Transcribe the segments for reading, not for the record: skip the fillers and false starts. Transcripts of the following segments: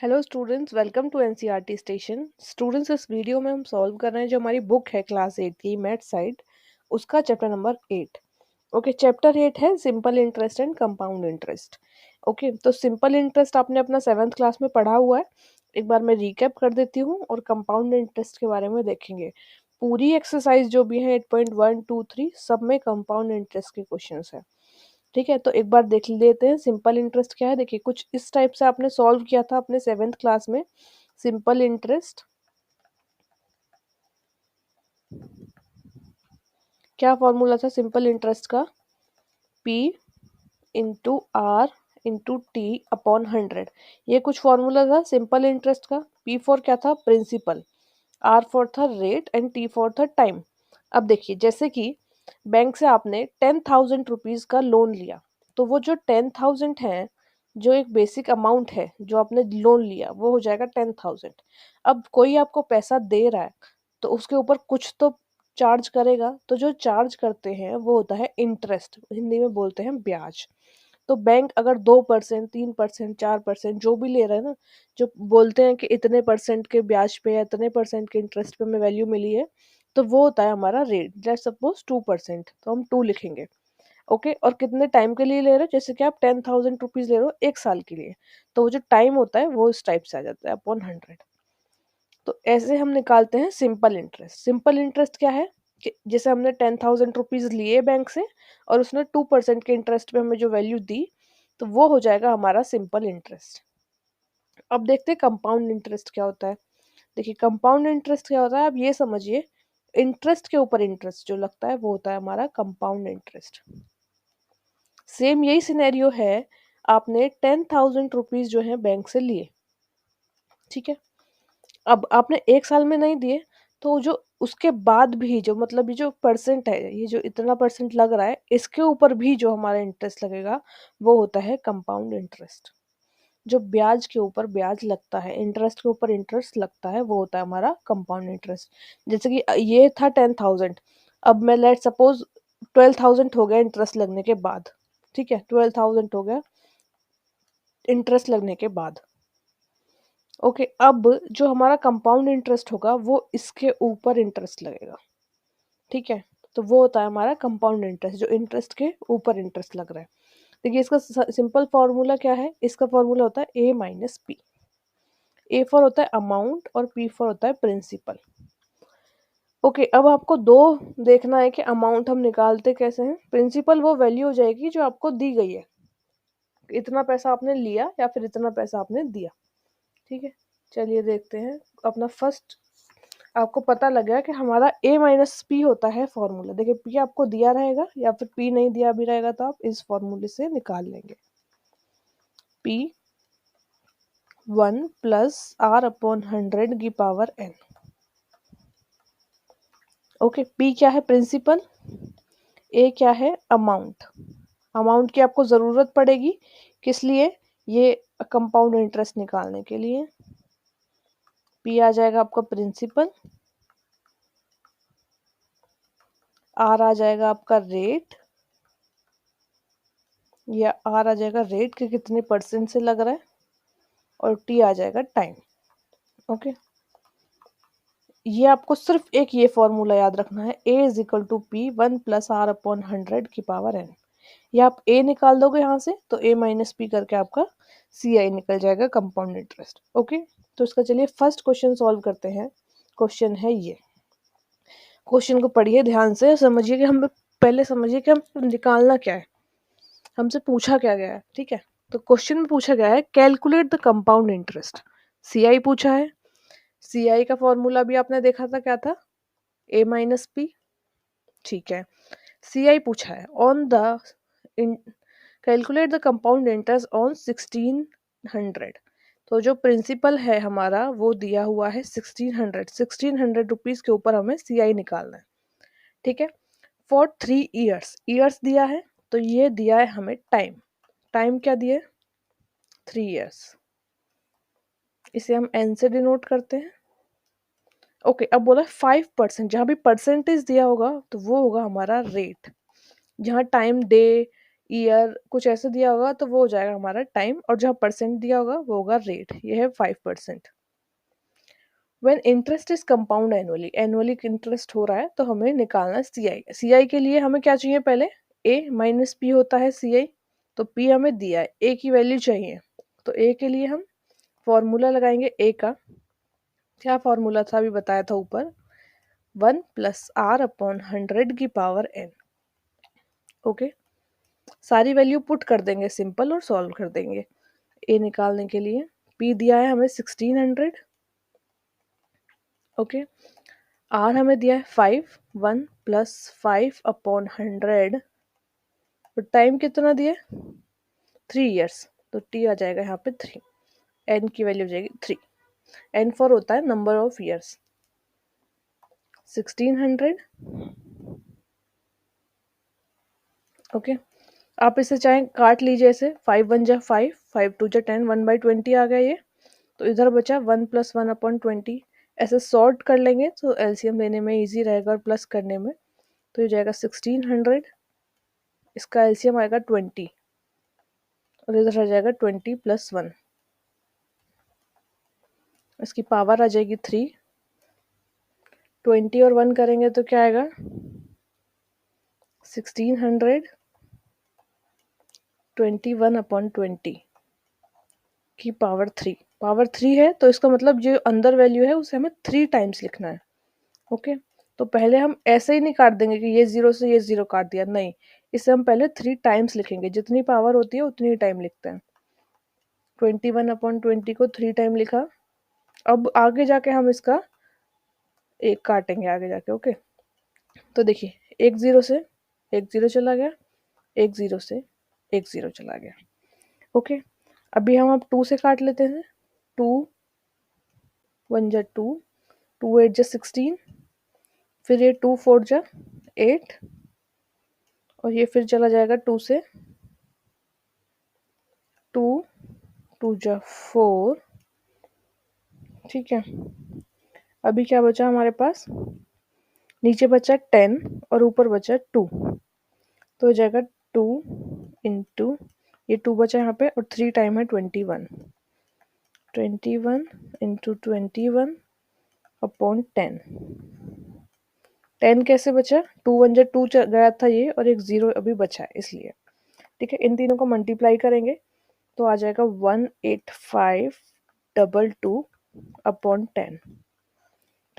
Hello students, welcome to NCERT station. Students, इस video में हम सॉल्व कर रहे हैं जो हमारी बुक है क्लास 8 की मैथ साइड, उसका चैप्टर नंबर 8। ओके, चैप्टर 8 है simple interest and compound interest. Okay, तो सिंपल इंटरेस्ट आपने अपना 7th क्लास में पढ़ा हुआ है। एक बार मैं रिकैप कर देती हूँ और कंपाउंड इंटरेस्ट के बारे में देखेंगे। पूरी एक्सरसाइज जो भी है 8.1 2 3 सब में कंपाउंड इंटरेस्ट के क्वेश्चंस है। ठीक है, तो एक बार देख लेते हैं सिंपल इंटरेस्ट क्या है। देखिए, कुछ इस टाइप से आपने सॉल्व किया था अपने 7th क्लास में। सिंपल इंटरेस्ट क्या फॉर्मूला था सिंपल इंटरेस्ट का? P into R into T upon 100। ये कुछ फॉर्मूला था सिंपल इंटरेस्ट का। P फॉर क्या था? प्रिंसिपल। R फॉर था रेट एंड T फॉर था टाइम। अब देखिए, जैसे कि बैंक से आपने 10,000 रुपीज का लोन लिया, तो वो जो 10,000 है, जो एक बेसिक अमाउंट है जो आपने लोन लिया, वो हो जाएगा 10,000। अब कोई आपको पैसा दे रहा है तो उसके ऊपर कुछ तो चार्ज करेगा, तो जो चार्ज करते हैं वो होता है इंटरेस्ट, हिंदी में बोलते हैं ब्याज। तो बैंक अगर 2% 3% 4% जो भी ले रहा है ना, जो बोलते हैं कि इतने परसेंट के ब्याज पे या इतने परसेंट के इंटरेस्ट पे हमें वैल्यू मिली है, तो वो होता है हमारा रेट। लेट्स सपोज 2%, तो हम 2 लिखेंगे। ओके, और कितने टाइम के लिए ले रहे हो? जैसे कि आप 10,000 रुपीज ले रहे हो 1 साल के लिए, तो वो जो टाइम होता है वो इस टाइप से आ जाता है अपॉन 100। तो ऐसे हम निकालते हैं सिंपल इंटरेस्ट। सिंपल इंटरेस्ट क्या है कि जैसे हमने 10,000 रुपीज लिए बैंक से और उसने 2% के इंटरेस्ट पे हमें जो वैल्यू दी, तो वो हो जाएगा हमारा सिंपल इंटरेस्ट। अब देखते हैं कंपाउंड इंटरेस्ट क्या होता है। देखिए, कंपाउंड इंटरेस्ट क्या होता है, आप ये समझिए, इंटरेस्ट के ऊपर इंटरेस्ट जो लगता है वो होता है हमारा कंपाउंड इंटरेस्ट। सेम यही सिनेरियो है, आपने 10,000 रुपीज जो है बैंक से लिए। ठीक है, अब आपने 1 साल में नहीं दिए, तो जो उसके बाद भी जो मतलब ये जो परसेंट है, ये जो इतना परसेंट लग रहा है, इसके ऊपर भी जो हमारा इंटरेस्ट लगेगा वो होता है कंपाउंड इंटरेस्ट। जो ब्याज के ऊपर ब्याज लगता है, इंटरेस्ट के ऊपर इंटरेस्ट लगता है, वो होता है हमारा कंपाउंड इंटरेस्ट। जैसे कि ये था 10,000, अब मैं लेट सपोज 12,000 हो गया इंटरेस्ट लगने के बाद। ठीक है, 12,000 हो गया इंटरेस्ट लगने के बाद। ओके, अब जो हमारा कंपाउंड इंटरेस्ट होगा वो इसके ऊपर इंटरेस्ट लगेगा। ठीक है, तो वो होता है हमारा कंपाउंड इंटरेस्ट, जो इंटरेस्ट के ऊपर इंटरेस्ट लग रहा है। देखिए, इसका सिंपल फॉर्मूला क्या है? इसका फॉर्मूला होता है ए माइनस पी। ए फॉर होता है अमाउंट और पी फॉर होता है प्रिंसिपल। ओके, अब आपको दो देखना है कि अमाउंट हम निकालते कैसे हैं। प्रिंसिपल वो वैल्यू हो जाएगी जो आपको दी गई है, इतना पैसा आपने लिया या फिर इतना पैसा आपने दिया। ठीक है, चलिए देखते हैं अपना फर्स्ट। आपको पता लग गया कि हमारा a माइनस पी होता है फॉर्मूला। देखिए, p आपको दिया रहेगा या फिर p नहीं दिया भी रहेगा तो आप इस फॉर्मूले से निकाल लेंगे। p 1 प्लस r अपॉन 100 की पावर n। ओके, p क्या है? प्रिंसिपल। a क्या है? अमाउंट। अमाउंट की आपको जरूरत पड़ेगी, किस लिए? ये कंपाउंड इंटरेस्ट निकालने के लिए। p आ जाएगा आपका प्रिंसिपल, r आ जाएगा आपका रेट, या r आ जाएगा रेट के कितने परसेंट से लग रहा है, और t आ जाएगा टाइम। ओके, ये आपको सिर्फ एक ये फॉर्मूला याद रखना है, a is equal to P 1 plus R upon 100 की पावर n। ये आप a निकाल दोगे यहाँ से तो a माइनस पी करके आपका सी आई निकल जाएगा, कंपाउंड इंटरेस्ट। ओके, तो इसका चलिए फर्स्ट क्वेश्चन सॉल्व करते हैं। क्वेश्चन है ये, क्वेश्चन को पढ़िए ध्यान से, समझिए कि हम पहले समझिए कि हम निकालना क्या है, हमसे पूछा क्या गया है। ठीक है, तो क्वेश्चन में पूछा गया है कैलकुलेट द कंपाउंड इंटरेस्ट। सी आई पूछा है। सी आई का फॉर्मूला भी आपने देखा था, क्या था? ए माइनस पी। ठीक है, सी आई पूछा है on the calculate the compound interest on 1600। तो जो प्रिंसिपल है हमारा वो दिया हुआ है 1600 रुपीज के ऊपर हमें सी आई निकालना है। ठीक है, फॉर 3 ईयर्स, ईयर्स दिया है, तो ये दिया है हमें टाइम। टाइम क्या दिया है? 3 ईयर्स। इसे हम एन से डिनोट करते हैं। ओके, अब बोला 5%, जहां भी परसेंटेज दिया होगा तो वो होगा हमारा रेट। जहाँ टाइम डे ईयर कुछ ऐसे दिया होगा तो वो हो जाएगा हमारा टाइम, और जहाँ परसेंट दिया होगा वो होगा रेट। ये है 5%। When interest is compound annually, annually interest हो रहा है तो हमें निकालना है सीआई। सीआई के लिए हमें क्या चाहिए, पहले ए माइनस पी होता है सीआई। तो पी हमें दिया है, ए की वैल्यू चाहिए, तो ए के लिए हम फॉर्मूला लगाएंगे ए का। क्या फॉर्मूला था अभी बताया था ऊपर, 1+r/100 की पावर n। ओके, सारी वैल्यू पुट कर देंगे सिंपल और सॉल्व कर देंगे। ए निकालने के लिए पी दिया है हमें 1600। ओके, आर हमें दिया है 5, 1+5/100, तो टाइम कितना दिया, 3 ईयर्स, तो टी आ जाएगा यहाँ पे 3, एन की वैल्यू हो जाएगी 3। एन फॉर होता है नंबर ऑफ ईयर्स। 1600। ओके, आप इसे चाहें काट लीजिए, ऐसे 5 1 जा 5, 5 2 जा 10, 1/20 आ गया ये। तो इधर बचा 1+1/20। ऐसे सॉर्ट कर लेंगे तो एलसीएम लेने में इजी रहेगा और प्लस करने में। तो ये जाएगा 1600, इसका एलसीएम आएगा 20, और इधर आ जाएगा 20 + 1, इसकी पावर आ जाएगी 3। 20 और 1 करेंगे तो क्या आएगा, 1600 21/20 की पावर 3। पावर 3 है तो इसका मतलब जो अंदर वैल्यू है उसे हमें 3 टाइम्स लिखना है। ओके, तो पहले हम ऐसे ही नहीं काट देंगे कि ये 0 से ये 0 काट दिया, नहीं, इसे हम पहले 3 टाइम्स लिखेंगे। जितनी पावर होती है उतनी टाइम लिखते हैं। 21/20 को 3 टाइम लिखा। अब आगे जाके हम इसका एक काटेंगे आगे जाके। ओके, तो देखिए, एक 0 से एक 0 चला गया, एक 0 से एक 0 चला गया। ओके, अभी हम अब 2 से काट लेते हैं। 2 1 जा 2, 2 8 जा 16, फिर ये 2 4 जा 8, और ये फिर चला जाएगा 2 से, 2 2 जा 4। ठीक है, अभी क्या बचा हमारे पास, नीचे बचा 10 और ऊपर बचा 2, तो हो जाएगा 2 इंटू ये 2 बचा यहाँ पे, और 3 टाइम है 21, 21 इंटू 21/10। 10 कैसे बचा, 2 1 जा 2 गया था ये, और एक 0 अभी बचा है इसलिए। ठीक है, इन तीनों को मल्टीप्लाई करेंगे तो आ जाएगा 18522/10।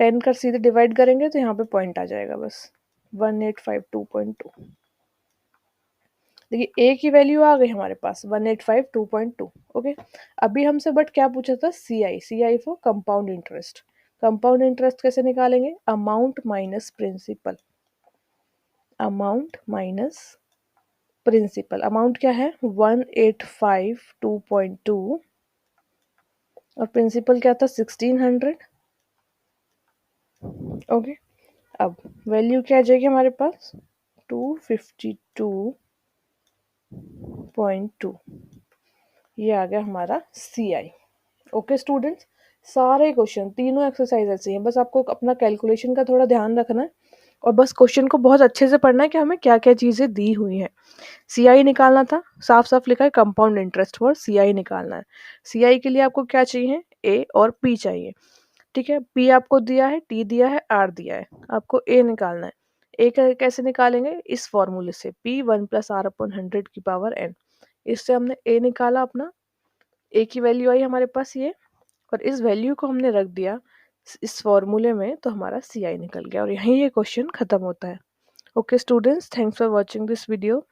10 कर सीधे डिवाइड करेंगे तो यहाँ पे पॉइंट आ जाएगा बस, 1852.2। देखिए ए की वैल्यू आ गई हमारे पास 1852.2। ओके, अभी हमसे बट क्या पूछा था, CI. CI for compound interest. Compound interest कैसे निकालेंगे, amount minus principal. Amount minus principal. Amount क्या है 1852.2, और प्रिंसिपल क्या था 1600। ओके, अब वैल्यू क्या आ जाएगी हमारे पास, 252.2, ये आ गया हमारा सी आई। ओके स्टूडेंट्स, सारे क्वेश्चन तीनों एक्सरसाइज ऐसे हैं, बस आपको अपना कैलकुलेशन का थोड़ा ध्यान रखना है, और बस क्वेश्चन को बहुत अच्छे से पढ़ना है कि हमें क्या क्या चीज़ें दी हुई हैं। सीआई निकालना था, साफ साफ लिखा है कंपाउंड इंटरेस्ट फॉर सीआई निकालना है। सीआई के लिए आपको क्या चाहिए, ए और पी चाहिए। ठीक है, पी आपको दिया है, टी दिया है, आर दिया है, आपको ए निकालना है। ए कैसे निकालेंगे, इस फॉर्मूले से, पी 1+r/100 की पावर n। इससे हमने ए निकाला अपना, ए की वैल्यू आई हमारे पास ये, और इस वैल्यू को हमने रख दिया इस फॉर्मूले में, तो हमारा सी आई निकल गया, और यहीं ये क्वेश्चन खत्म होता है। Okay students, thanks for watching this video.